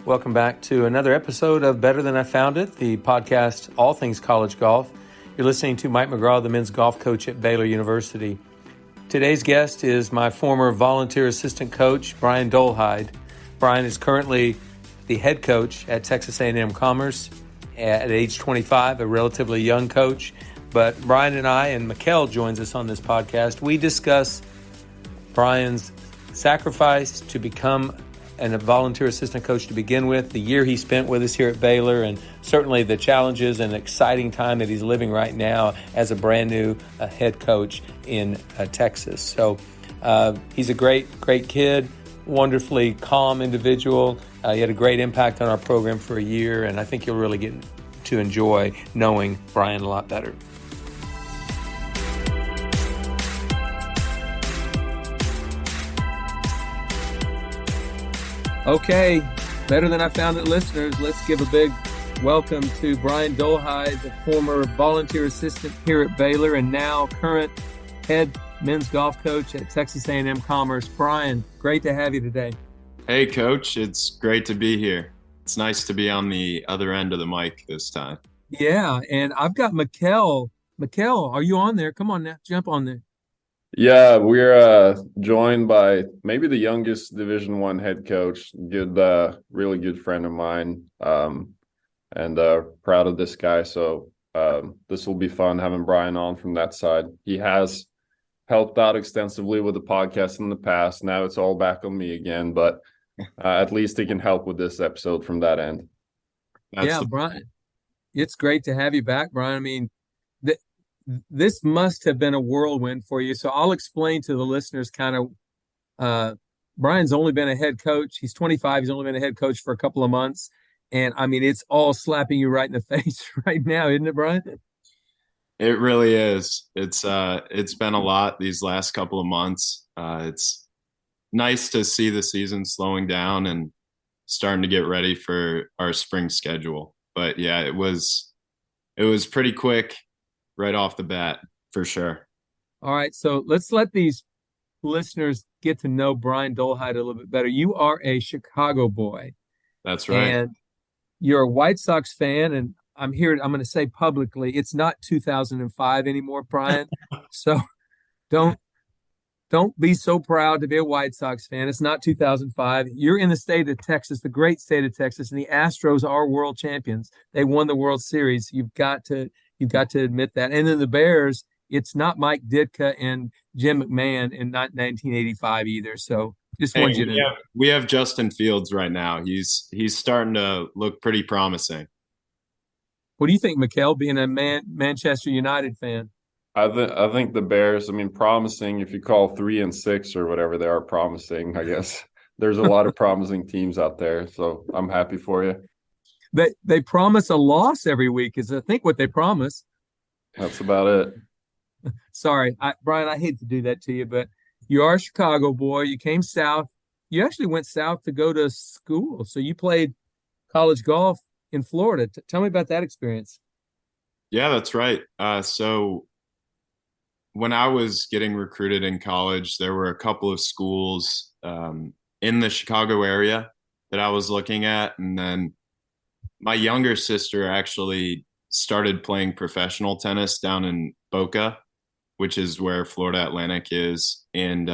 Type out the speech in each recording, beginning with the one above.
Welcome back to another episode of Better Than I Found It, the podcast all things college golf. You're listening to Mike McGraw, the men's golf coach at Baylor University. Today's guest is my former volunteer assistant coach, Brian Dolehide. Brian is currently the head coach at Texas A&M Commerce at age 25, a relatively young coach. But Brian and I, and Mikkel joins us on this podcast, we discuss Brian's sacrifice to become a volunteer assistant coach to begin with, the year he spent with us here at Baylor, and certainly the challenges and exciting time that he's living right now as a brand new head coach in Texas. So he's a great kid, wonderfully calm individual. He had a great impact on our program for a year, and I think you'll really get to enjoy knowing Brian a lot better. Okay, Better Than I Found It listeners, let's give a big welcome to Brian Dolehide, the former volunteer assistant here at Baylor and now current head men's golf coach at Texas A&M Commerce. Brian, great to have you today. Hey, Coach. It's great to be here. It's nice to be on the other end of the mic this time. Yeah, and I've got Mikkel. Mikkel, are you on there? Come on now, jump on there. Yeah, we're joined by maybe the youngest Division I head coach, really good friend of mine, and proud of this guy. So this will be fun having Brian on from that side. He has helped out extensively with the podcast in the past. Now it's all back on me again, but at least he can help with this episode from that end. Brian, it's great to have you back, Brian. I mean, this must have been a whirlwind for you. So I'll explain to the listeners Brian's only been a head coach. He's 25. He's only been a head coach for a couple of months. And I mean, it's all slapping you right in the face right now, isn't it, Brian? It really is. It's been a lot these last couple of months. It's nice to see the season slowing down and starting to get ready for our spring schedule. But yeah, it was pretty quick right off the bat, for sure. All right, so let's let these listeners get to know Brian Dolehide a little bit better. You are a Chicago boy. That's right. And you're a White Sox fan, and I'm going to say publicly, it's not 2005 anymore, Brian. So don't be so proud to be a White Sox fan. It's not 2005. You're in the state of Texas, the great state of Texas, and the Astros are world champions. They won the World Series. You've got to admit that. And then the Bears, it's not Mike Ditka and Jim McMahon in 1985 either. So just wanted you to know. We have Justin Fields right now. He's starting to look pretty promising. What do you think, Mikkel, being a Manchester United fan? I think the Bears, promising, if you call 3 and 6 or whatever they are promising, I guess. There's a lot of promising teams out there, so I'm happy for you. They promise a loss every week is I think what they promise. That's about it. Sorry, Brian, I hate to do that to you, but you are a Chicago boy. You came south. You actually went south to go to school. So you played college golf in Florida. Tell me about that experience. Yeah, that's right. So when I was getting recruited in college, there were a couple of schools in the Chicago area that I was looking at. And then my younger sister actually started playing professional tennis down in Boca, which is where Florida Atlantic is, and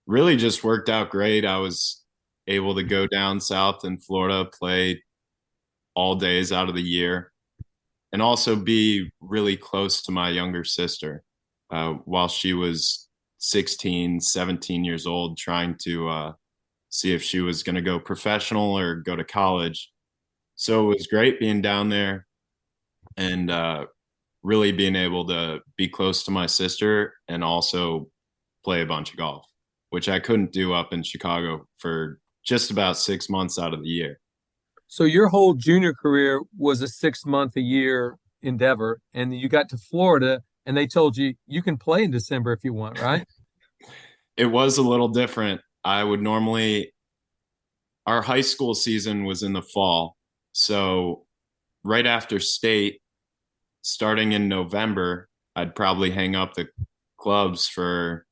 really just worked out great. I was able to go down south in Florida, play all days out of the year, and also be really close to my younger sister while she was 16, 17 years old, trying to see if she was going to go professional or go to college. So it was great being down there and really being able to be close to my sister and also play a bunch of golf, which I couldn't do up in Chicago for just about 6 months out of the year. So your whole junior career was a 6-month-a-year endeavor, and you got to Florida and they told you you can play in December if you want, right? It was a little different. I would normally – our high school season was in the fall. So right after state, starting in November, I'd probably hang up the clubs for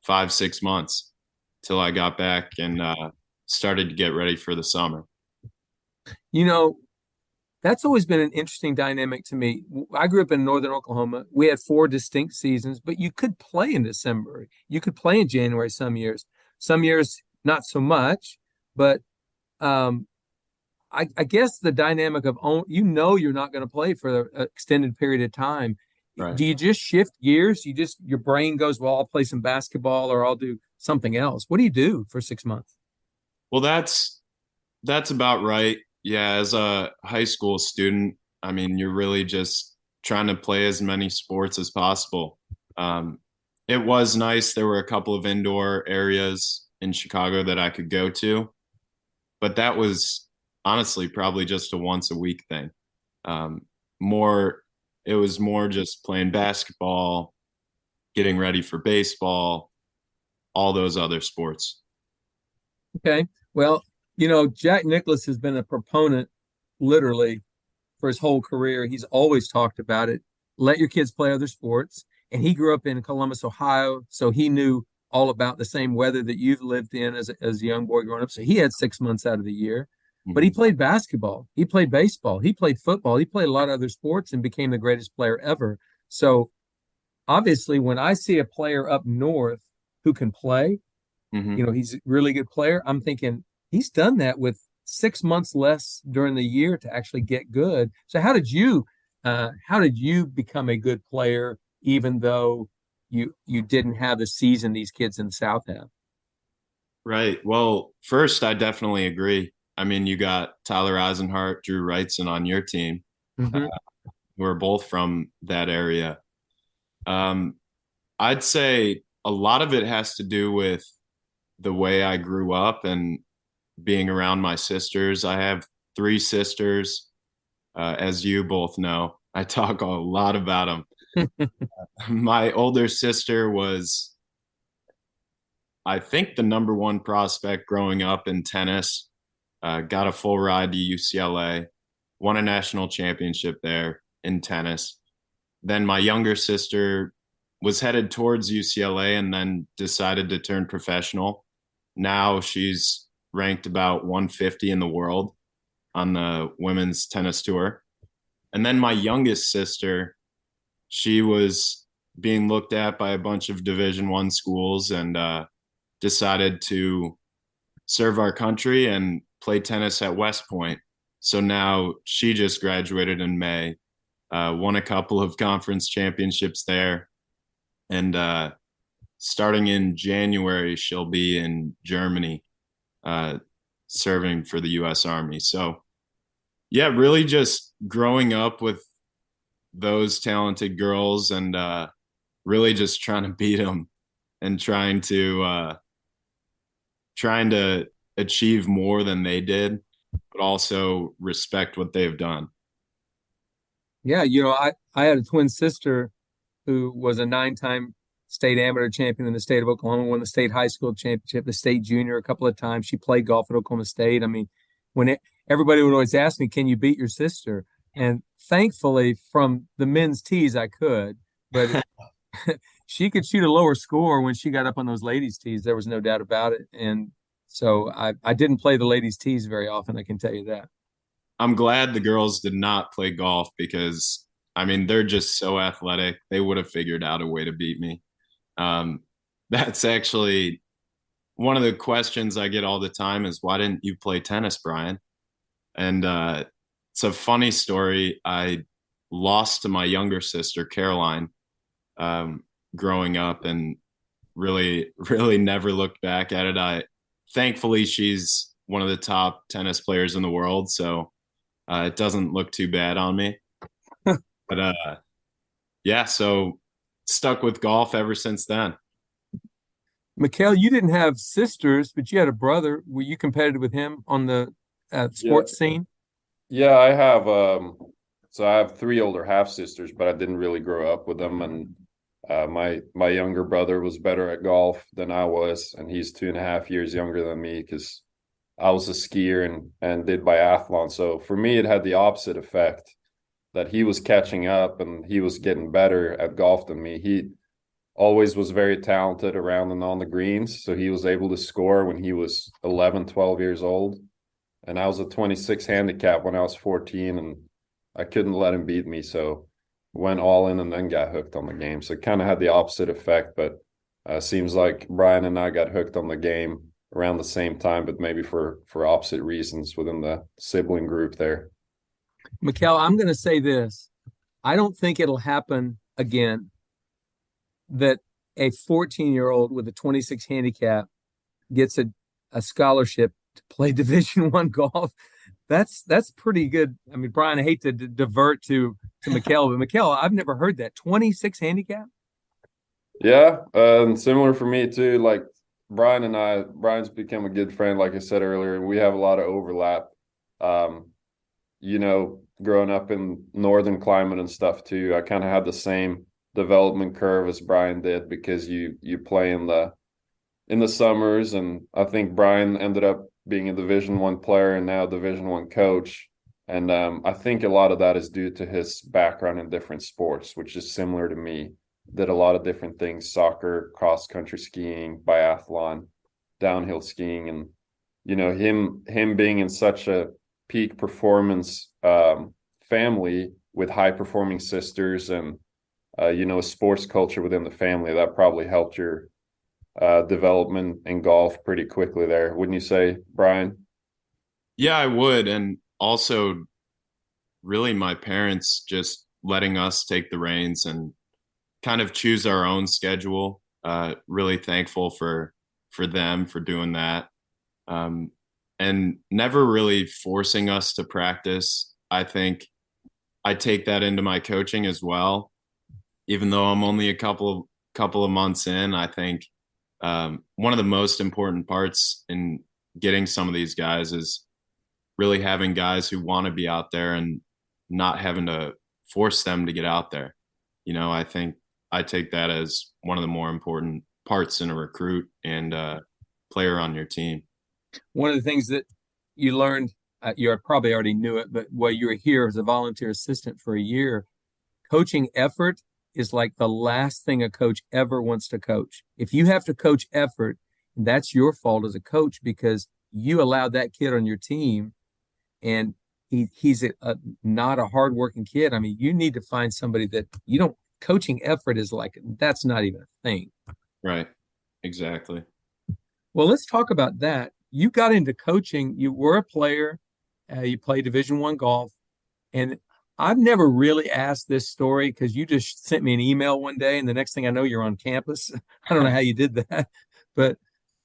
5-6 months till I got back and started to get ready for the summer. You know, that's always been an interesting dynamic to me. I grew up in northern Oklahoma. We had 4 distinct seasons, but you could play in December. You could play in January some years. Some years, not so much. But um, I guess the dynamic of you're not going to play for an extended period of time. Right. Do you just shift gears? Your brain goes, well, I'll play some basketball or I'll do something else. What do you do for 6 months? Well, that's about right. Yeah, as a high school student, I mean, you're really just trying to play as many sports as possible. Um, it was nice. There were a couple of indoor areas in Chicago that I could go to, but that was honestly probably just a once a week thing. Um, more, it was more just playing basketball, getting ready for baseball, all those other sports. Okay. Well, Jack Nicklaus has been a proponent literally for his whole career. He's always talked about it. Let your kids play other sports. And he grew up in Columbus, Ohio, so he knew all about the same weather that you've lived in as a young boy growing up. So he had 6 months out of the year. But he Mhm. played basketball, he played baseball, he played football, he played a lot of other sports and became the greatest player ever. So obviously, when I see a player up north who can play, Mhm. he's a really good player. I'm thinking he's done that with 6 months less during the year to actually get good. So how did you become a good player, even though you didn't have the season these kids in the South have? Right. Well, first, I definitely agree. I mean, you got Tyler Eisenhart, Drew Wrightson on your team, Mm-hmm. who are both from that area. Um, I'd say a lot of it has to do with the way I grew up and being around my sisters. I have 3 sisters, as you both know. I talk a lot about them. My older sister was, I think, the number one prospect growing up in tennis. Got a full ride to UCLA, won a national championship there in tennis. Then my younger sister was headed towards UCLA and then decided to turn professional. Now she's ranked about 150 in the world on the women's tennis tour. And then my youngest sister, she was being looked at by a bunch of Division I schools and decided to serve our country and play tennis at West Point. So now she just graduated in May, won a couple of conference championships there, and starting in January, she'll be in Germany, uh, serving for the U.S. Army. So yeah, really just growing up with those talented girls and really just trying to beat them and trying to achieve more than they did, but also respect what they've done. Yeah, I had a twin sister who was a 9-time state amateur champion in the state of Oklahoma, won the state high school championship, the state junior a couple of times. She played golf at Oklahoma State. I mean, everybody would always ask me, "Can you beat your sister?" And thankfully, from the men's tees, I could, but she could shoot a lower score when she got up on those ladies' tees. There was no doubt about it. And so I didn't play the ladies' tees very often. I can tell you that. I'm glad the girls did not play golf because, I mean, they're just so athletic. They would have figured out a way to beat me. Um, that's actually one of the questions I get all the time is, why didn't you play tennis, Brian? And it's a funny story. I lost to my younger sister, Caroline, um, growing up, and really, really never looked back at it. Thankfully, she's one of the top tennis players in the world, so it doesn't look too bad on me. But yeah, so stuck with golf ever since then. Mikkel, you didn't have sisters, but you had a brother. Were you competitive with him on the Yeah. sports scene? Yeah, I have so I have 3 older half sisters, but I didn't really grow up with them. And my younger brother was better at golf than I was, and he's 2.5 years younger than me because I was a skier and did biathlon. So for me, it had the opposite effect that he was catching up and he was getting better at golf than me. He always was very talented around and on the greens, so he was able to score when he was 11, 12 years old. and I was a 26 handicap when I was 14, and I couldn't let him beat me. So went all in and then got hooked on the game. So it kind of had the opposite effect, but seems like Brian and I got hooked on the game around the same time, but maybe for opposite reasons within the sibling group there. Mikkel, I'm going to say this. I don't think it'll happen again that a 14-year-old with a 26 handicap gets a scholarship to play Division I golf. That's pretty good. I mean, Brian, I hate to divert to Mikkel, but Mikkel, I've never heard that. 26 handicap? Yeah, and similar for me too. Like Brian's become a good friend, like I said earlier, and we have a lot of overlap. Um, growing up in northern climate and stuff too, I kind of had the same development curve as Brian did, because you play in the summers, and I think Brian ended up being a Division I player and now Division I coach. And I think a lot of that is due to his background in different sports, which is similar to me. Did a lot of different things: soccer, cross country skiing, biathlon, downhill skiing, and him being in such a peak performance family with high performing sisters, and a sports culture within the family, that probably helped your development in golf pretty quickly there, wouldn't you say, Brian? Yeah, I would. And also, really, my parents just letting us take the reins and kind of choose our own schedule. Really thankful for them for doing that, and never really forcing us to practice. I think I take that into my coaching as well. Even though I'm only a couple of months in, I think one of the most important parts in getting some of these guys is really having guys who want to be out there and not having to force them to get out there. I think I take that as one of the more important parts in a recruit and player on your team. One of the things that you learned, you probably already knew it, but while you were here as a volunteer assistant for a year, coaching effort is like the last thing a coach ever wants to coach. If you have to coach effort, that's your fault as a coach, because you allowed that kid on your team, and he's not a hardworking kid. I mean, you need to find somebody that you don't. Coaching effort is like, that's not even a thing. Right. Exactly. Well, let's talk about that. You got into coaching. You were a player. You played Division I golf, and I've never really asked this story because you just sent me an email one day, and the next thing I know, you're on campus. I don't know how you did that, but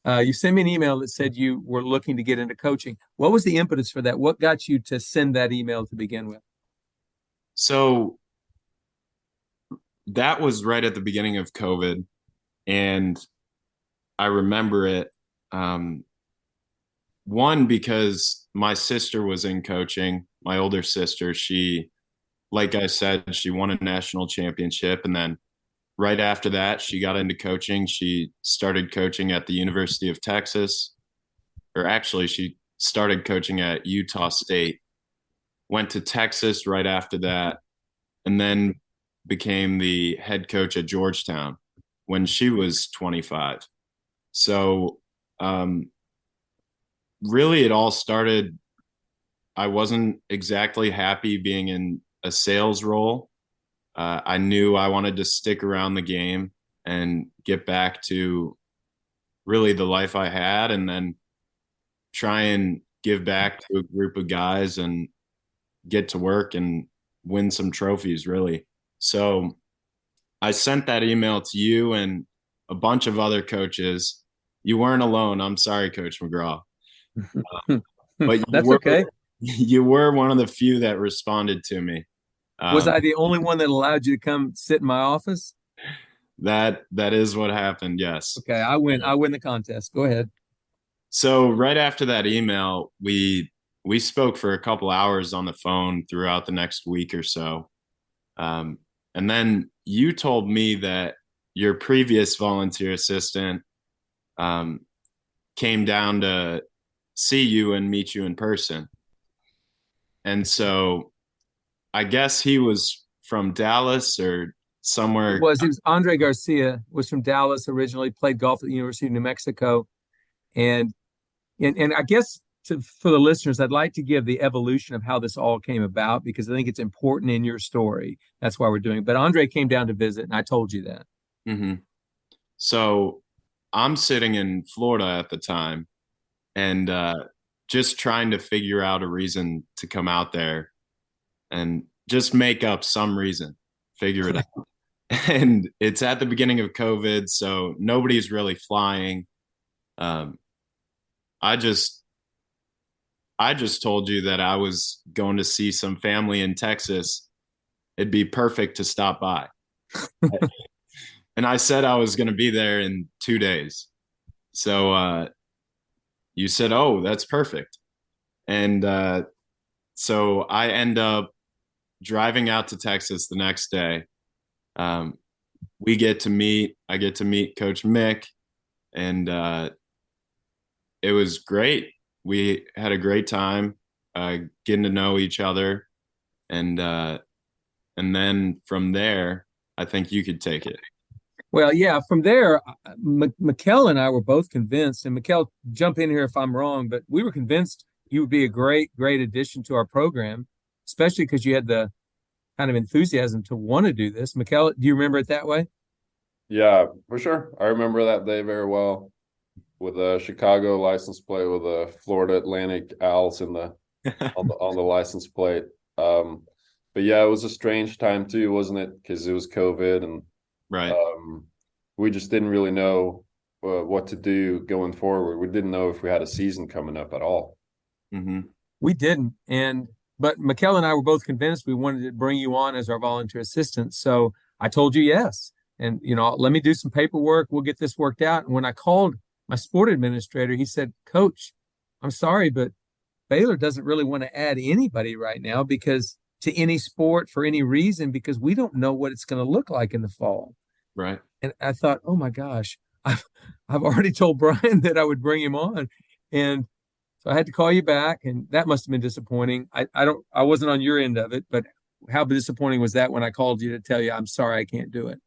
you sent me an email that said you were looking to get into coaching. What was the impetus for that? What got you to send that email to begin with? So that was right at the beginning of COVID, and I remember it. One, because my sister was in coaching, my older sister. She, like I said, she won a national championship. And then right after that, she got into coaching. She started coaching at the University of Texas, or actually, she started coaching at Utah State, went to Texas right after that, and then became the head coach at Georgetown when she was 25. So, really, it all started. I wasn't exactly happy being in a sales role. I knew I wanted to stick around the game and get back to really the life I had, and then try and give back to a group of guys and get to work and win some trophies, really. So I sent that email to you and a bunch of other coaches. You weren't alone. I'm sorry, Coach McGraw. But That's okay. You were one of the few that responded to me. Was I the only one that allowed you to come sit in my office? That is what happened. Yes. Okay, I win. I win the contest. Go ahead. So right after that email, we spoke for a couple hours on the phone throughout the next week or so, and then you told me that your previous volunteer assistant came down to see you and meet you in person. And so I guess he was from Dallas or somewhere. He was Andre Garcia, was from Dallas originally, played golf at the University of New Mexico. And I guess for the listeners, I'd like to give the evolution of how this all came about, because I think it's important in your story. That's why we're doing it. But Andre came down to visit, and I told you that. Mm-hmm. So I'm sitting in Florida at the time, and just trying to figure out a reason to come out there and just make up some reason, figure it out. And it's at the beginning of COVID, so nobody's really flying. I just told you that I was going to see some family in Texas. It'd be perfect to stop by. And I said I was going to be there in 2 days. So you said, oh, that's perfect. And so I end up driving out to Texas the next day. I get to meet Coach Mick, and it was great. We had a great time getting to know each other. And then from there, I think you could take it. Well, yeah, from there, Mikkel and I were both convinced, and Mikkel, jump in here if I'm wrong, but we were convinced you would be a great addition to our program, especially because you had the kind of enthusiasm to want to do this. Mikkel, do you remember it that way? Yeah, for sure. I remember that day very well, with a Chicago license plate with a Florida Atlantic Owls in the on the license plate. But yeah, it was a strange time too, wasn't it? Because it was COVID, and right. We just didn't really know what to do going forward. We didn't know if we had a season coming up at all. Mm-hmm. We didn't, but Mikkel and I were both convinced we wanted to bring you on as our volunteer assistant. So I told you yes, and let me do some paperwork. We'll get this worked out. And when I called my sport administrator, he said, "Coach, I'm sorry, but Baylor doesn't really want to add anybody right now because to any sport for any reason, because we don't know what it's going to look like in the fall." Right. And I thought, oh my gosh, I've already told Brian that I would bring him on. And so I had to call you back, and that must have been disappointing. I wasn't on your end of it, but how disappointing was that when I called you to tell you, I'm sorry, I can't do it?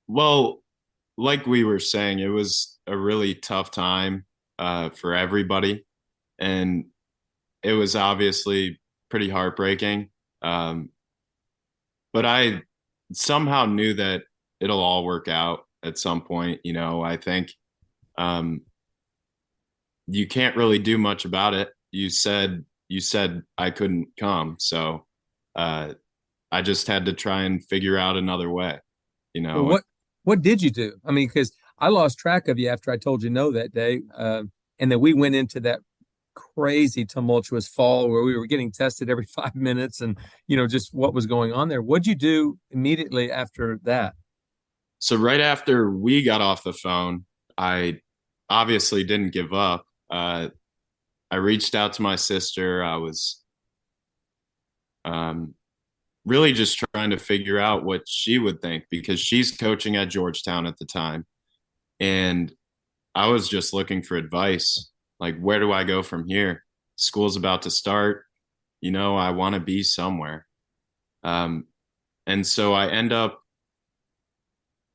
Well, like we were saying, it was a really tough time for everybody. And it was obviously pretty heartbreaking. But I somehow knew that it'll all work out at some point. I think you can't really do much about it. You said I couldn't come. So I just had to try and figure out another way, Well, what did you do? I mean, because I lost track of you after I told you no that day. And then we went into that crazy tumultuous fall where we were getting tested every 5 minutes, and just what was going on there. What'd you do immediately after that? So right after we got off the phone, I obviously didn't give up. I reached out to my sister. I was really just trying to figure out what she would think, because she's coaching at Georgetown at the time, and I was just looking for advice. Like, where do I go from here? School's about to start. I want to be somewhere. And so I end up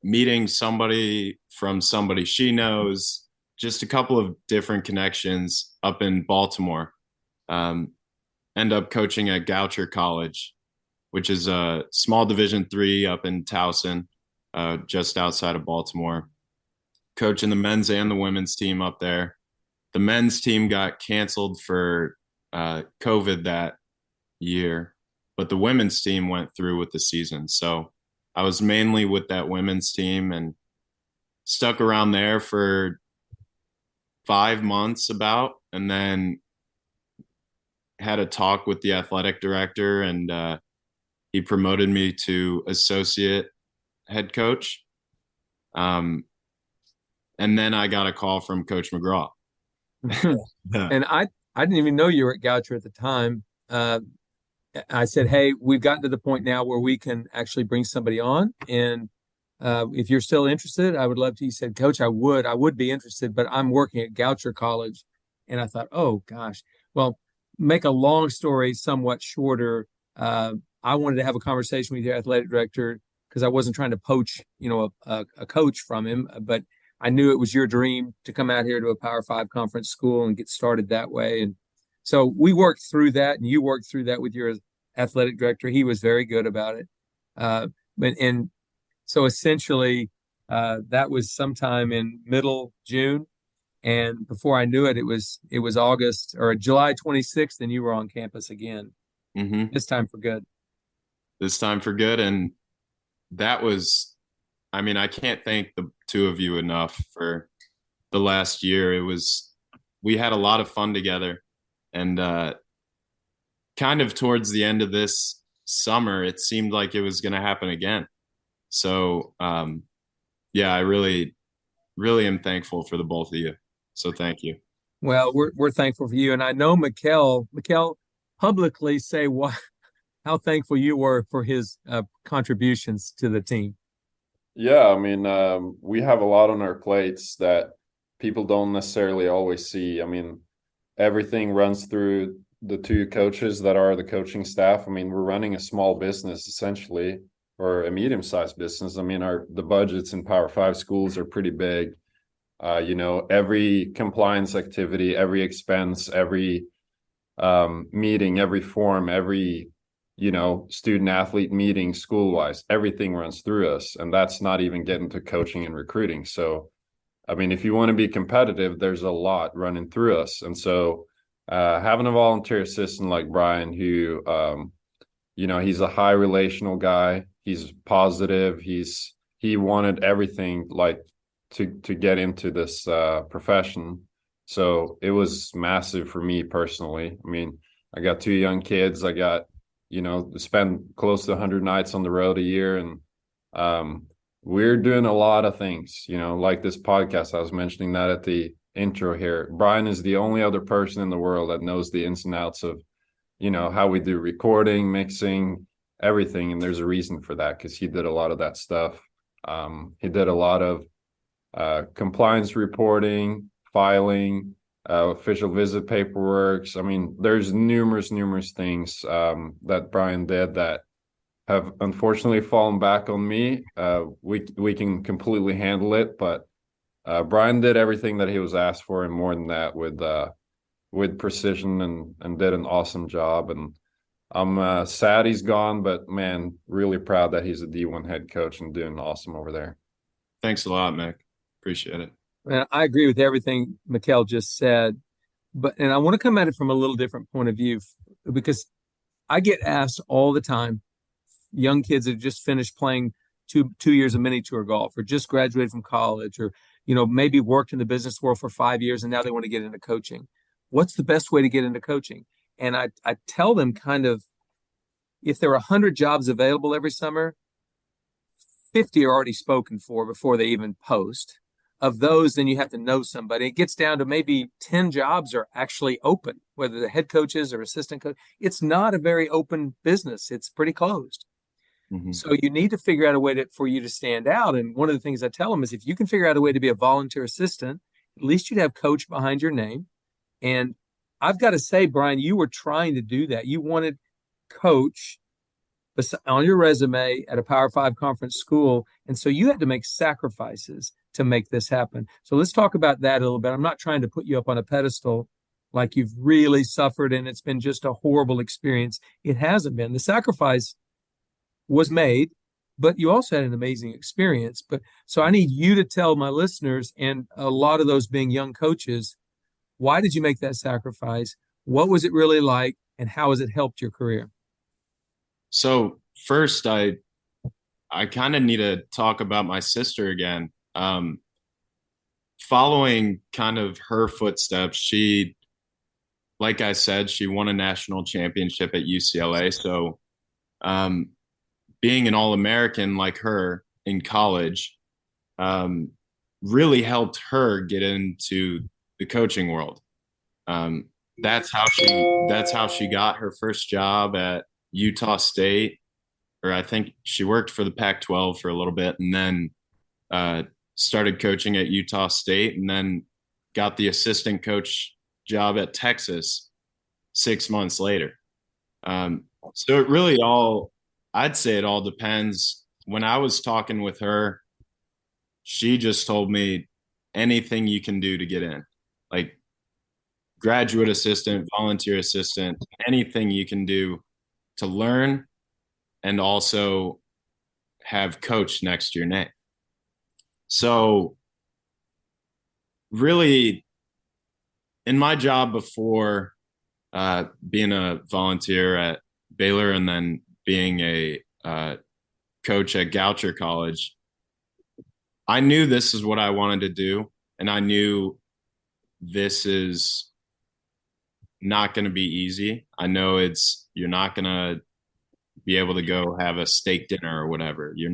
meeting somebody from somebody she knows, just a couple of different connections up in Baltimore. End up coaching at Goucher College, which is a small Division III up in Towson, just outside of Baltimore. Coaching the men's and the women's team up there. The men's team got canceled for COVID that year, but the women's team went through with the season. So I was mainly with that women's team and stuck around there for 5 months about, and then had a talk with the athletic director, and he promoted me to associate head coach. And then I got a call from Coach McGraw. And I didn't even know you were at Goucher at the time. I said, hey, we've gotten to the point now where we can actually bring somebody on. And if you're still interested, I would love to. He said, Coach, I would be interested, but I'm working at Goucher College. And I thought, oh gosh, well, make a long story somewhat shorter. I wanted to have a conversation with your athletic director because I wasn't trying to poach, a coach from him, but I knew it was your dream to come out here to a Power Five conference school and get started that way. And so we worked through that, and you worked through that with your athletic director. He was very good about it. And so essentially, that was sometime in middle June. And before I knew it, it was August or July 26th, and you were on campus again. Mm-hmm. This time for good. This time for good. And that was, I mean, I can't thank the two of you enough for the last year. We had a lot of fun together. And kind of towards the end of this summer, it seemed like it was going to happen again. So, yeah, I really, really am thankful for the both of you. So thank you. Well, we're thankful for you. And I know Mikkel publicly say how thankful you were for his contributions to the team. Yeah, I mean, we have a lot on our plates that people don't necessarily always see. I mean, everything runs through the two coaches that are the coaching staff. I mean, we're running a small business essentially, or a medium-sized business. I mean, the budgets in Power Five schools are pretty big. Every compliance activity, every expense, every meeting, every form, every student athlete meeting school wise, everything runs through us, and that's not even getting to coaching and recruiting. So I mean, if you want to be competitive, there's a lot running through us. And so having a volunteer assistant like Brian, who he's a high relational guy, he's positive, he wanted everything like to get into this profession. So it was massive for me personally. I mean, I got two young kids. I got spend close to 100 nights on the road a year, and we're doing a lot of things, like this podcast. I was mentioning that at the intro here. Brian is the only other person in the world that knows the ins and outs of how we do recording, mixing, everything. And there's a reason for that, because he did a lot of that stuff. He did a lot of compliance reporting, filing, official visit paperwork. I mean, there's numerous things that Brian did that have unfortunately fallen back on me. We can completely handle it, but Brian did everything that he was asked for and more than that with precision, and did an awesome job. And I'm sad he's gone, but man, really proud that he's a D1 head coach and doing awesome over there. Thanks a lot, Mick. Appreciate it. And I agree with everything Mikkel just said, and I want to come at it from a little different point of view, because I get asked all the time, young kids that just finished playing two years of mini tour golf, or just graduated from college, or maybe worked in the business world for 5 years and now they want to get into coaching. What's the best way to get into coaching? And I tell them, kind of, if there are 100 jobs available every summer, 50 are already spoken for before they even post. Of those, then you have to know somebody. It gets down to maybe 10 jobs are actually open, whether the head coaches or assistant coach. It's not a very open business. It's pretty closed. Mm-hmm. So you need to figure out a way for you to stand out. And one of the things I tell them is, if you can figure out a way to be a volunteer assistant, at least you'd have coach behind your name. And I've got to say, Brian, you were trying to do that. You wanted coach on your resume at a Power Five conference school. And so you had to make sacrifices to make this happen. So let's talk about that a little bit. I'm not trying to put you up on a pedestal like you've really suffered and it's been just a horrible experience. It hasn't been. The sacrifice was made, but you also had an amazing experience. So I need you to tell my listeners, and a lot of those being young coaches, why did you make that sacrifice? What was it really like, and how has it helped your career? So first, I kind of need to talk about my sister again. Following kind of her footsteps, she, like I said, she won a national championship at UCLA. So being an All-American like her in college really helped her get into the coaching world. That's how she got her first job at Utah State, or I think she worked for the Pac-12 for a little bit, and then started coaching at Utah State, and then got the assistant coach job at Texas 6 months later. So it really I'd say it all depends. When I was talking with her, she just told me, anything you can do to get in, like graduate assistant, volunteer assistant, anything you can do to learn and also have coach next to your name. So really, in my job before being a volunteer at Baylor and then being a coach at Goucher College, I knew this is what I wanted to do. And I knew this is not going to be easy. I know you're not going to be able to go have a steak dinner or whatever. You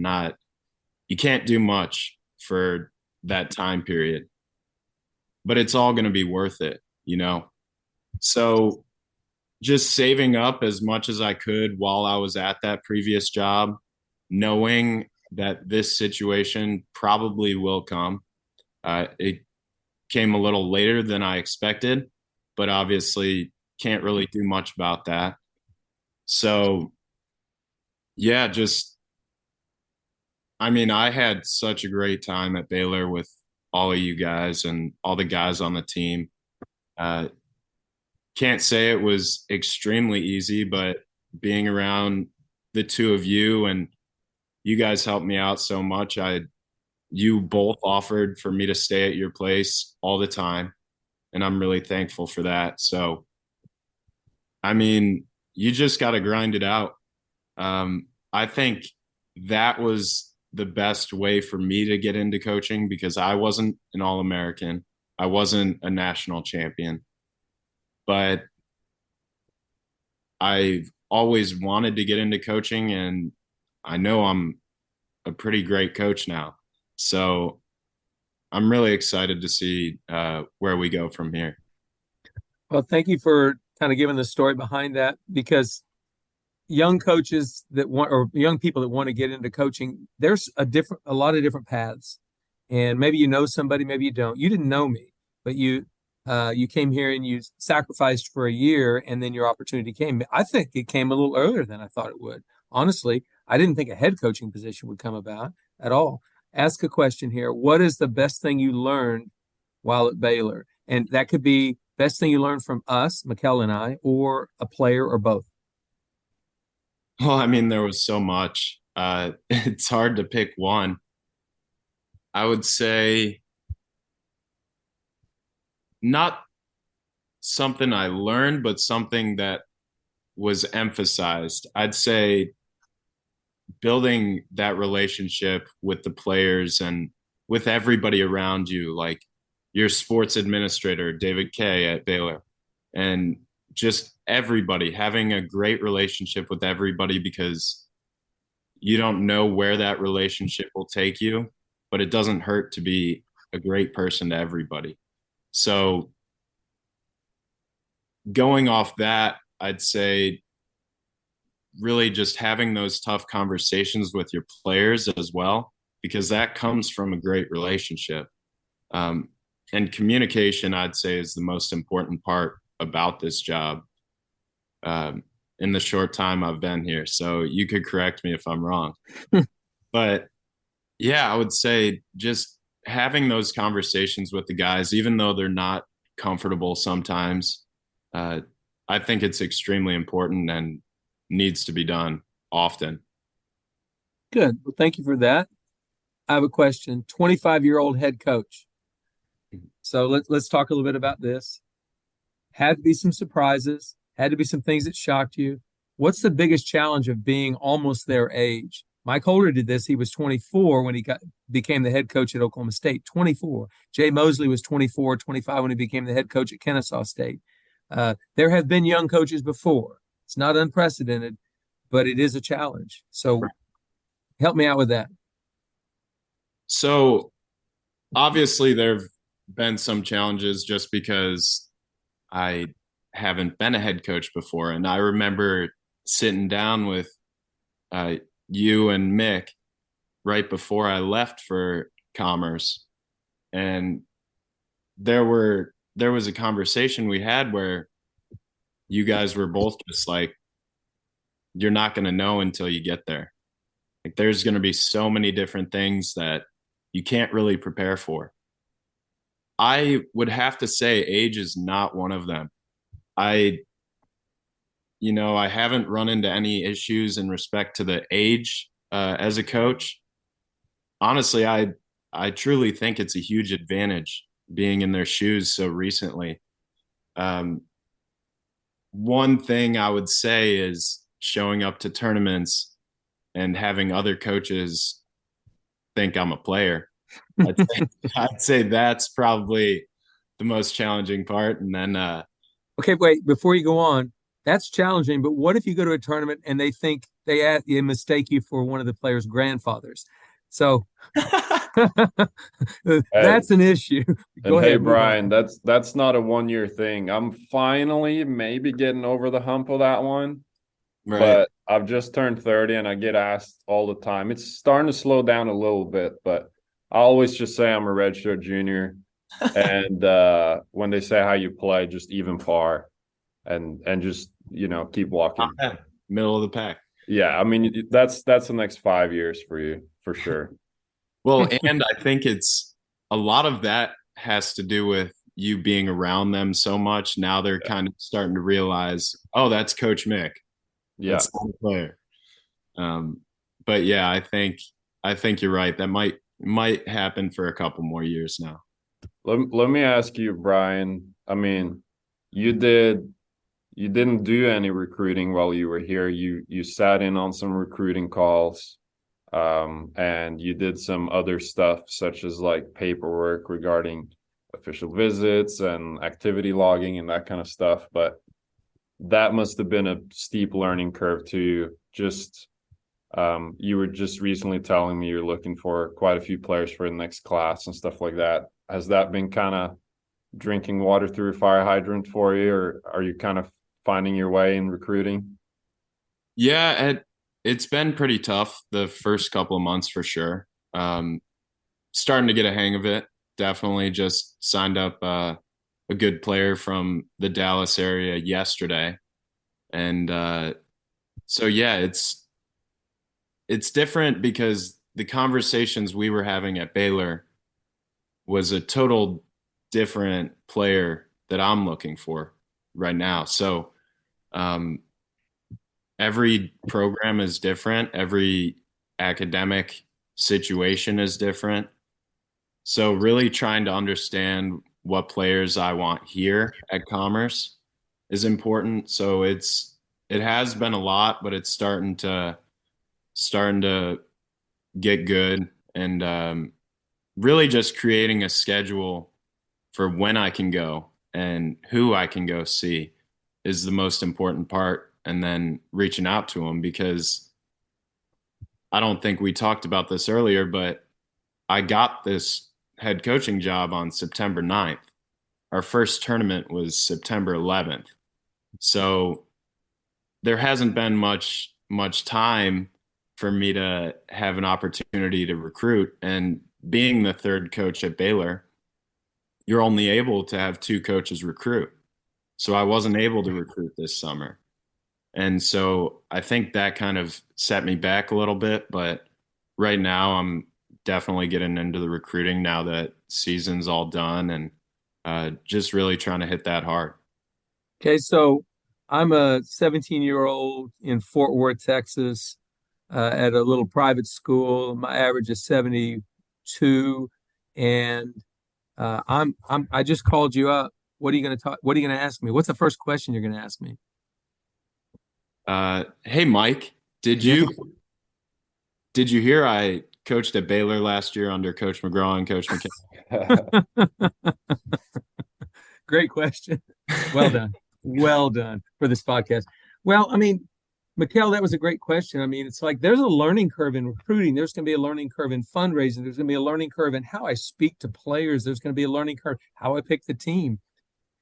can't do much for that time period, but it's all going to be worth it, you know? So just saving up as much as I could while I was at that previous job, knowing that this situation probably will come. It came a little later than I expected, but obviously can't really do much about that. So, yeah, I had such a great time at Baylor with all of you guys and all the guys on the team. Can't say it was extremely easy, but being around the two of you and you guys helped me out so much. You both offered for me to stay at your place all the time, and I'm really thankful for that. So, you just got to grind it out. I think that was the best way for me to get into coaching because I wasn't an All-American. I wasn't a national champion, but I've always wanted to get into coaching, and I know I'm a pretty great coach now. So I'm really excited to see where we go from here. Well, thank you for kind of giving the story behind that, because young coaches that want, or young people that want to get into coaching, there's a lot of different paths. And maybe you know somebody, maybe you don't. You didn't know me, but you came here and you sacrificed for a year, and then your opportunity came. I think it came a little earlier than I thought it would. Honestly, I didn't think a head coaching position would come about at all. Ask a question here. What is the best thing you learned while at Baylor? And that could be best thing you learned from us, Mikkel and I, or a player, or both. Well, there was so much. It's hard to pick one. I would say not something I learned, but something that was emphasized. I'd say building that relationship with the players and with everybody around you, like your sports administrator, David Kay at Baylor, and just everybody, having a great relationship with everybody, because you don't know where that relationship will take you, but it doesn't hurt to be a great person to everybody. So going off that, I'd say really just having those tough conversations with your players as well, because that comes from a great relationship. And communication, I'd say, is the most important part about this job in the short time I've been here. So you could correct me if I'm wrong. But yeah, I would say just having those conversations with the guys, even though they're not comfortable sometimes, I think it's extremely important and needs to be done often. Good. Well, thank you for that. I have a question. 25-year-old head coach. So let's talk a little bit about this. Had to be some surprises, had to be some things that shocked you. What's the biggest challenge of being almost their age? Mike Holder did this. He was 24 when he became the head coach at Oklahoma State. 24. Jay Mosley was 24, 25 when he became the head coach at Kennesaw State. There have been young coaches before. It's not unprecedented, but it is a challenge. So help me out with that. So obviously there have been some challenges just because I haven't been a head coach before. And I remember sitting down with you and Mick right before I left for Commerce. And there was a conversation we had where you guys were both just like, you're not going to know until you get there. Like there's going to be so many different things that you can't really prepare for. I would have to say age is not one of them. I I haven't run into any issues in respect to the age as a coach. Honestly, I truly think it's a huge advantage being in their shoes so recently. Um, One thing I would say is showing up to tournaments and having other coaches think I'm a player. I'd say that's probably the most challenging part. And then Okay, wait, before you go on, that's challenging, but what if you go to a tournament and they mistake you for one of the players' grandfathers? So Hey, that's an issue. Go and hey, ahead, move on. Brian, that's not a 1 year thing. I'm finally maybe getting over the hump of that one, right. but I've just turned 30 and I get asked all the time. It's starting to slow down a little bit, but I always just say I'm a redshirt junior. And when they say how you play, just even par and just keep walking. Middle of the pack. Yeah, I mean that's the next 5 years for you for sure. Well, and I think it's a lot of that has to do with you being around them so much. Now they're kind of starting to realize, oh, that's Coach Mick. Yeah. That's not a player. Um, but yeah, I think you're right. That might happen for a couple more years now. Let me ask you, Brian. I mean, you didn't do any recruiting while you were here. You sat in on some recruiting calls, and you did some other stuff such as like paperwork regarding official visits and activity logging and that kind of stuff. But that must have been a steep learning curve too. Just you were just recently telling me you're looking for quite a few players for the next class and stuff like that. Has that been kind of drinking water through a fire hydrant for you, or are you kind of finding your way in recruiting? Yeah, it's been pretty tough the first couple of months for sure. Starting to get a hang of it. Definitely just signed up a good player from the Dallas area yesterday, and so yeah, it's different because the conversations we were having at Baylor was a total different player that I'm looking for right now. So um, every program is different. Every academic situation is different. So really trying to understand what players I want here at Commerce is important. So it has been a lot, but it's starting to get good, and really just creating a schedule for when I can go and who I can go see is the most important part. And then reaching out to them, because I don't think we talked about this earlier, but I got this head coaching job on September 9th. Our first tournament was September 11th. So there hasn't been much time for me to have an opportunity to recruit. And being the third coach at Baylor, you're only able to have two coaches recruit. So I wasn't able to recruit this summer. And so I think that kind of set me back a little bit. But right now I'm definitely getting into the recruiting now that season's all done, and just really trying to hit that hard. Okay, so I'm a 17-year-old in Fort Worth, Texas, at a little private school. My average is 72, and I just called you up. What are you going to talk? What are you going to ask me? What's the first question you're going to ask me? Hey, Mike, did Yes. you hear I coached at Baylor last year under Coach McGraw and Coach McKay? Great question. Well done. Well done for this podcast. Well, I mean, Mikkel, that was a great question. I mean, it's like there's a learning curve in recruiting. There's going to be a learning curve in fundraising. There's going to be a learning curve in how I speak to players. There's going to be a learning curve how I pick the team.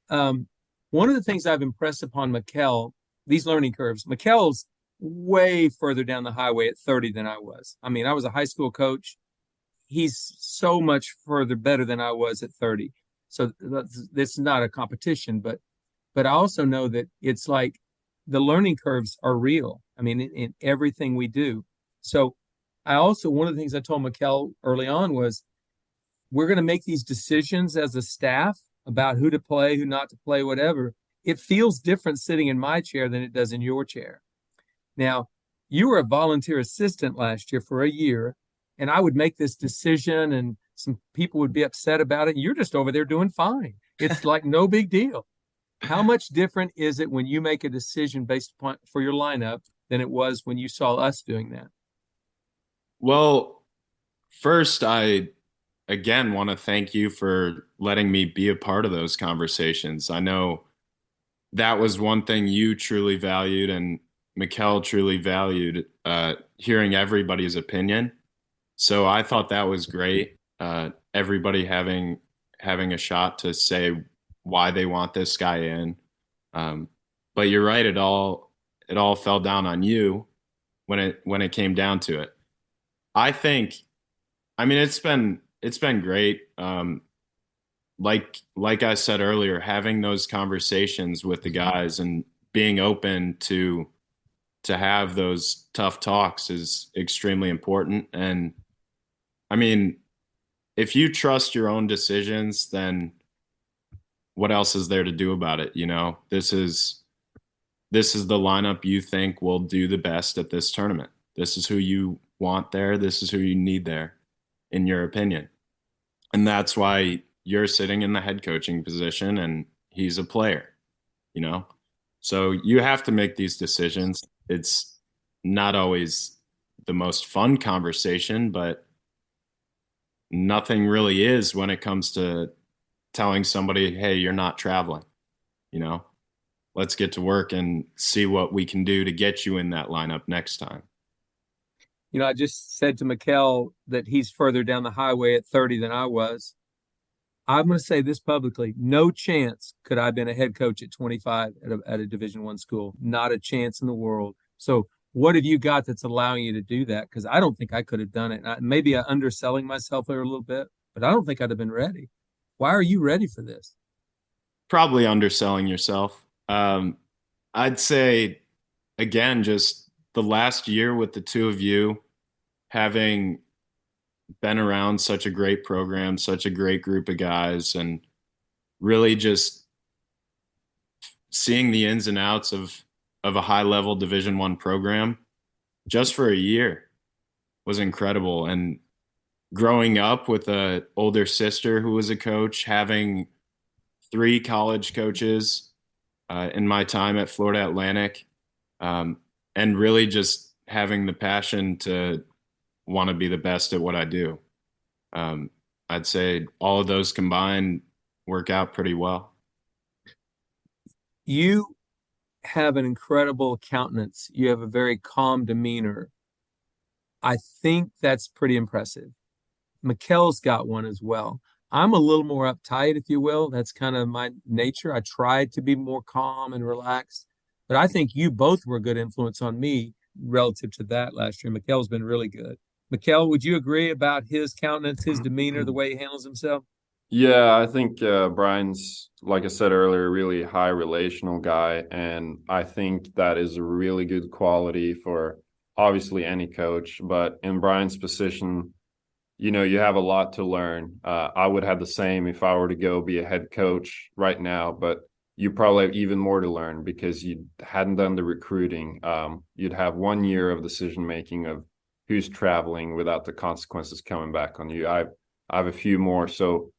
One of the things I've impressed upon Mikkel, these learning curves, Mikkel's way further down the highway at 30 than I was. I mean, I was a high school coach. He's so much further better than I was at 30. So this is not a competition, but I also know that it's like the learning curves are real. I mean, in everything we do. So I also, one of the things I told Mikkel early on was we're going to make these decisions as a staff about who to play, who not to play, whatever. It feels different sitting in my chair than it does in your chair. Now, you were a volunteer assistant last year for a year, and I would make this decision and some people would be upset about it. You're just over there doing fine. It's like no big deal. How much different is it when you make a decision based upon for your lineup than it was when you saw us doing that? Well, first, I again want to thank you for letting me be a part of those conversations. I know that was one thing you truly valued and Mikkel truly valued, hearing everybody's opinion. So I thought that was great. Everybody having a shot to say why they want this guy in. But you're right, it all fell down on you when it came down to it. I think, I mean, it's been great. Like I said earlier, having those conversations with the guys and being open to have those tough talks is extremely important. And I mean, if you trust your own decisions, then what else is there to do about it? You know, this is the lineup you think will do the best at this tournament. This is who you want there. This is who you need there, in your opinion. And that's why you're sitting in the head coaching position and he's a player, you know? So you have to make these decisions. It's not always the most fun conversation, but nothing really is when it comes to telling somebody, hey, you're not traveling, you know? Let's get to work and see what we can do to get you in that lineup next time. You know, I just said to Mikkel that he's further down the highway at 30 than I was. I'm going to say this publicly. No chance could I have been a head coach at 25 at a Division I school. Not a chance in the world. So what have you got that's allowing you to do that? Because I don't think I could have done it. Maybe I'm underselling myself there a little bit, but I don't think I'd have been ready. Why are you ready for this? Probably underselling yourself. I'd say, again, just the last year with the two of you, having been around such a great program, such a great group of guys, and really just seeing the ins and outs of a high-level Division I program just for a year was incredible. And growing up with an older sister who was a coach, having 3 college coaches in my time at Florida Atlantic, and really just having the passion to want to be the best at what I do. I'd say all of those combined work out pretty well. You have an incredible countenance. You have a very calm demeanor. I think that's pretty impressive. Mikkel's got one as well. I'm a little more uptight, if you will. That's kind of my nature. I tried to be more calm and relaxed, but I think you both were a good influence on me relative to that last year. Mikkel's been really good. Mikkel, would you agree about his countenance, his demeanor, the way he handles himself? Yeah, I think Brian's, like I said earlier, a really high relational guy. And I think that is a really good quality for obviously any coach. But in Brian's position, you know, you have a lot to learn. I would have the same if I were to go be a head coach right now, but you probably have even more to learn because you hadn't done the recruiting. You'd have 1 year of decision making of who's traveling without the consequences coming back on you. I have a few more. So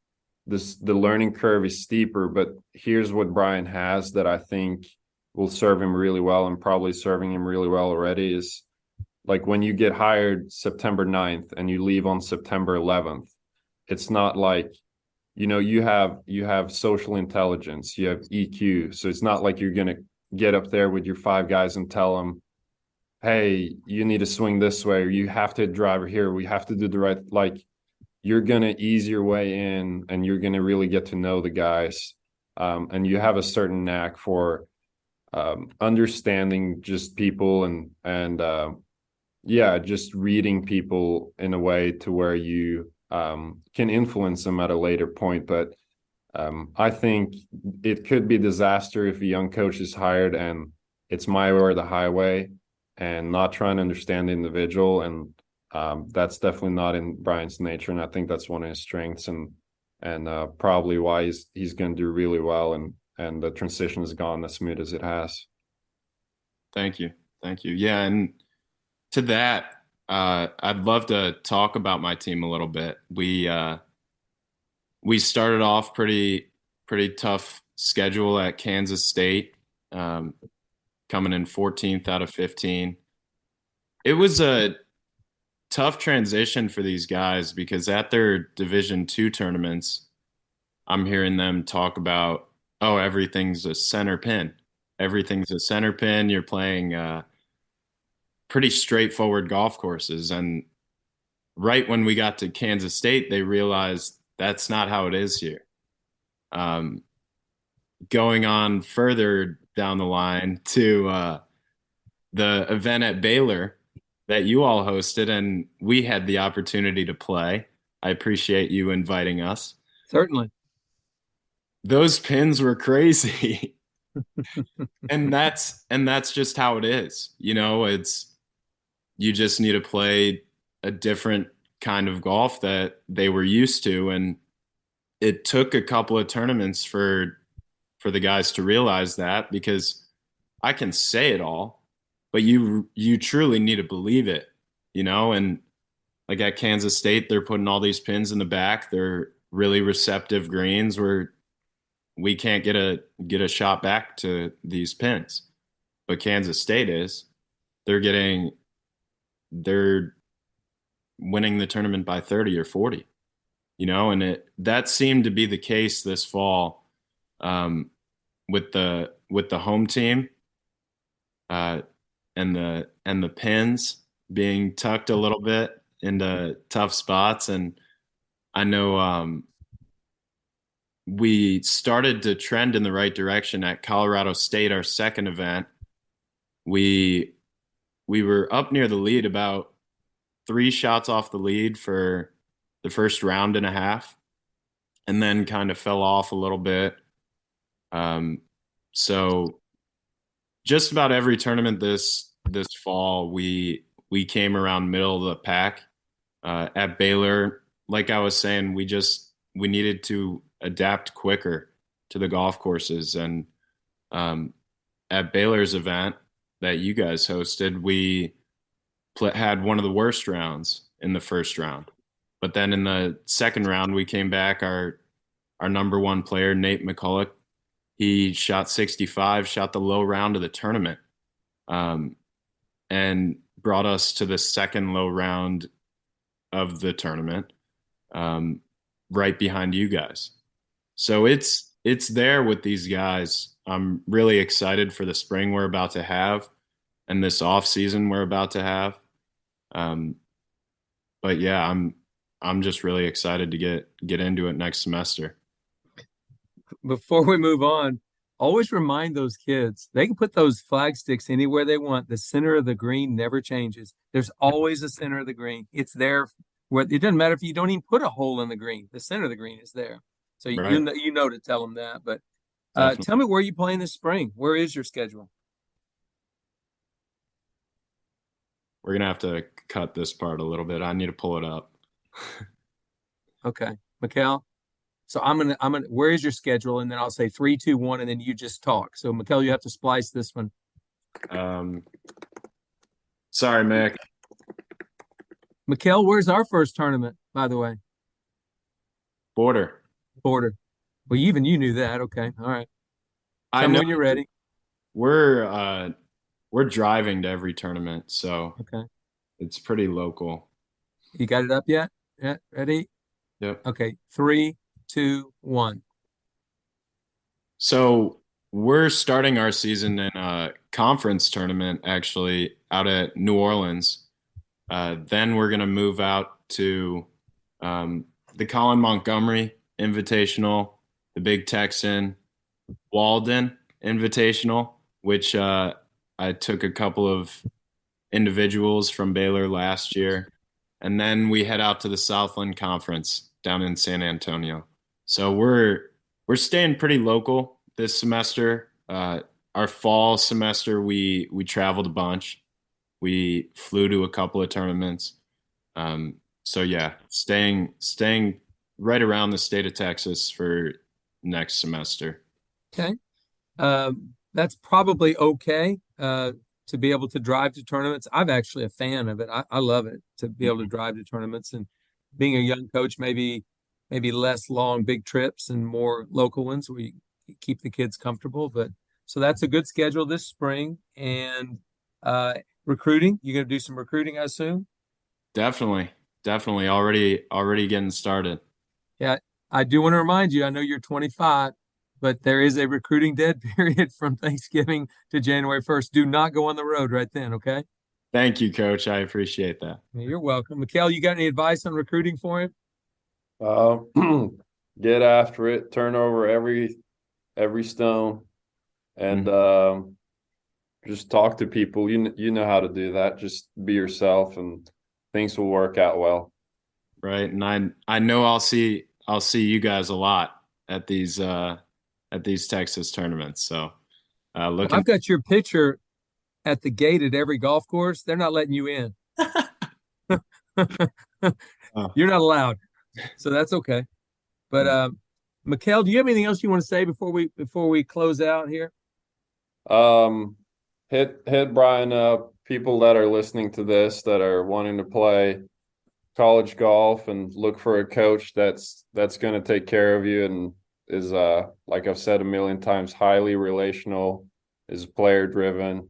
the learning curve is steeper, but here's what Brian has that I think will serve him really well, and probably serving him really well already, is like when you get hired September 9th and you leave on September 11th, it's not like, you know, you have social intelligence, you have EQ. So it's not like you're going to get up there with your 5 guys and tell them, hey, you need to swing this way, or you have to drive here, we have to do the right, like, you're going to ease your way in and you're going to really get to know the guys. And you have a certain knack for understanding just people and just reading people in a way to where you can influence them at a later point. But I think it could be disaster if a young coach is hired and it's my way or the highway and not trying to understand the individual. And That's definitely not in Brian's nature, and I think that's one of his strengths, and probably why he's going to do really well, and the transition has gone as smooth as it has. Thank you. Thank you. Yeah, and to that, I'd love to talk about my team a little bit. We started off pretty tough schedule at Kansas State, um, coming in 14th out of 15. It was a tough transition for these guys because at their Division two tournaments, I'm hearing them talk about, oh, everything's a center pin. Everything's a center pin. You're playing pretty straightforward golf courses. And right when we got to Kansas State, they realized that's not how it is here. Um, Going on further down the line to the event at Baylor that you all hosted, and we had the opportunity to play. I appreciate you inviting us. Certainly. Those pins were crazy. And that's just how it is. It's you just need to play a different kind of golf that they were used to, and it took a couple of tournaments for the guys to realize that, because I can say it all, but you truly need to believe it, and like at Kansas State, they're putting all these pins in the back. They're really receptive greens where we can't get a shot back to these pins. But Kansas State is. They're winning the tournament by 30 or 40, and that seemed to be the case this fall, with the home team, uh, and the pins being tucked a little bit into tough spots. And I know we started to trend in the right direction at Colorado State, our second event. We were up near the lead, about 3 shots off the lead for the first round and a half, and then kind of fell off a little bit. So just about every tournament this fall, we came around middle of the pack. At Baylor, like I was saying, we needed to adapt quicker to the golf courses, and at Baylor's event that you guys hosted, we had one of the worst rounds in the first round. But then in the second round, we came back. Our number one player, Nate McCulloch, he shot 65, shot the low round of the tournament, and brought us to the second low round of the tournament, right behind you guys. So it's there with these guys. I'm really excited for the spring we're about to have and this off season we're about to have. But yeah, I'm just really excited to get into it next semester. Before we move on, always remind those kids they can put those flag sticks anywhere they want. The center of the green never changes. There's always a center of the green. It's there. Where it doesn't matter if you don't even put a hole in the green. The center of the green is there. So Right. you know to tell them that. But Definitely. tell me where you playing this spring. Where is your schedule? We're gonna have to cut this part a little bit. I need to pull it up. Okay, Mikkel. So I'm gonna. Where is your schedule? And then I'll say 3, 2, 1, and then you just talk. So Mikkel, you have to splice this one. Sorry, Mick. Mikkel, where's our first tournament, by the way? Border. Border. Well, even you knew that. Okay, all right. I Tell me know when you're ready. we're driving to every tournament, so Okay, it's pretty local. you got it up yet? Yeah, ready? Yep. Okay, 3, 2, 1. So we're starting our season in a conference tournament, actually, out at New Orleans. Then we're gonna move out to the Colin Montgomery Invitational, the Big Texan Walden Invitational, which I took a couple of individuals from Baylor last year. And then we head out to the Southland Conference down in San Antonio. So we're staying pretty local this semester. Our fall semester, we traveled a bunch. We flew to a couple of tournaments. So yeah, staying right around the state of Texas for next semester. Okay. That's probably okay to be able to drive to tournaments. I'm actually a fan of it. I love it to be able to drive to tournaments, and being a young coach, maybe less long big trips and more local ones where you keep the kids comfortable. But so that's a good schedule this spring. And recruiting, you're going to do some recruiting, I assume? Definitely already getting started. Yeah, I do want to remind you, I know you're 25, but there is a recruiting dead period from Thanksgiving to January 1st. Do not go on the road right then, okay? Thank you, Coach. I appreciate that. You're welcome. Mikkel, you got any advice on recruiting for him? Get after it, turn over every stone, and just talk to people. You know how to do that. Just be yourself, and things will work out well. Right, and I know I'll see you guys a lot at these Texas tournaments. So I've got your picture at the gate at every golf course. They're not letting you in. You're not allowed, so that's okay. But Mikkel, do you have anything else you want to say before we close out here? Hit Brian up. People that are listening to this that are wanting to play college golf and look for a coach that's going to take care of you and is like I've said a million times, highly relational, is player driven.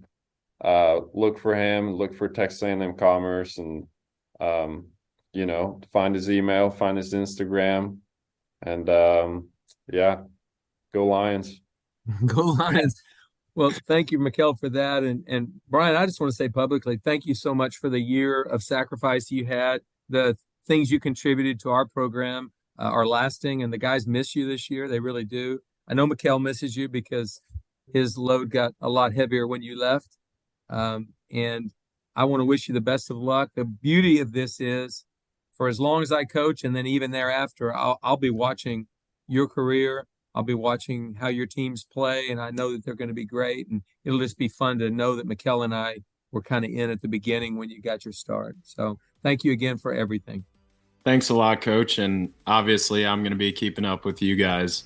Look for him. Look for Texas A&M Commerce, and find his email, find his Instagram. And go Lions. Go Lions. Well, thank you, Mikkel, for that. And Brian, I just want to say publicly, thank you so much for the year of sacrifice you had. The things you contributed to our program are lasting, and the guys miss you this year. They really do. I know Mikkel misses you because his load got a lot heavier when you left. And I want to wish you the best of luck. The beauty of this is, for as long as I coach, and then even thereafter, I'll be watching your career. I'll be watching how your teams play, and I know that they're going to be great. And it'll just be fun to know that Mikkel and I were kind of in at the beginning when you got your start. So thank you again for everything. Thanks a lot, Coach. And obviously, I'm going to be keeping up with you guys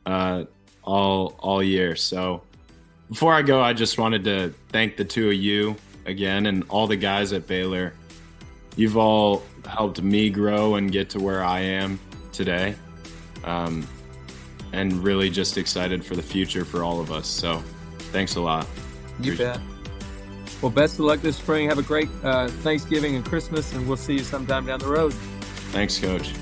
all year. So before I go, I just wanted to thank the two of you again and all the guys at Baylor. You've all helped me grow and get to where I am today. And really just excited for the future for all of us. So thanks a lot. You bet. Well, best of luck this spring. Have a great Thanksgiving and Christmas, and we'll see you sometime down the road. Thanks, Coach.